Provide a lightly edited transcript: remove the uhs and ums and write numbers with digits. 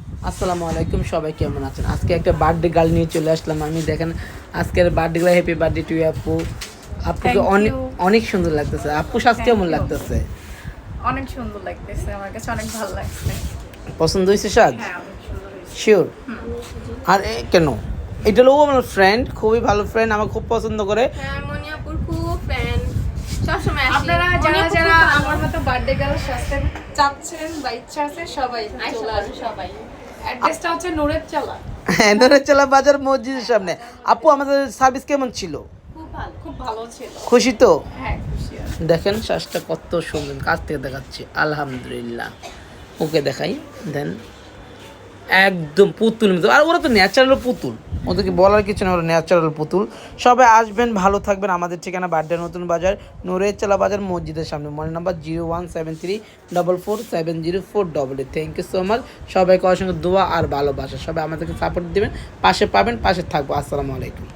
আসসালামু আলাইকুম, সবাই কেমন আছেন? আজকে একটা বার্থডে গার্ল নিয়ে চলে আসলাম আমি। দেখেন আজকের birthday girl, happy birthday to আপু। আপুকে থ্যাংক অনেক ইউ। অনেক সুন্দর লাগতেছে। আপু সাজ থ্যাংক কেমন ইউ। লাগতেছে? অনেক সুন্দর লাগতেছে, আমার কাছে অনেক ভালো লাগছে। পছন্দ হয়েছে সাজ? হ্যাঁ, অনেক সুন্দর হয়েছে। শিওর? আর কেন? এটা হলো আমার ফ্রেন্ড, খুবই ভালো ফ্রেন্ড, আমার খুব পছন্দ করে। হ্যাঁ, মনিয়াপুর খুব ফ্যান, সবসময় আসি। আপনারা যারা মনিয়াপু যারা খুব ভালো। আমার মতো বার্থডে গার্ল সাজতে চাচ্ছেন বা ইচ্ছা আছে সবাই আইসা চলে পড়ো আসবেন। সবাই। অ্যাড্রেসটা হচ্ছে নুরের চালা। হ্যাঁ, নড়েচলা বাজার মসজিদের সামনে। আপু, আমাদের সার্ভিস কেমন ছিল? খুব ভালো। খুব ভালো ছিল। খুশি তো? হ্যাঁ, খুশি আছি। দেখেন সাজটা কত সুন্দর, কাছ থেকে দেখাচ্ছি। আলহামদুলিল্লাহ। ওকে দেখাই দেন। একদম পুতুল মতো। আর ওরা তো ন্যাচারাল পুতুল, ওদেরকে বলার কিছু না, ওরা ন্যাচারাল পুতুল। সবাই আসবেন, ভালো থাকবেন। আমাদের ঠিকানা বাড্ডা নতুন বাজার, নুরেচলা বাজার মসজিদের সামনে। Mobile number 0173447048। Thank you so much. সবাইকে অসংখ্য দোয়া আর ভালোবাসা। সবাই আমাদেরকে সাপোর্ট দিবেন, পাশে পাবেন, পাশে থাকবো। আসসালামু আলাইকুম।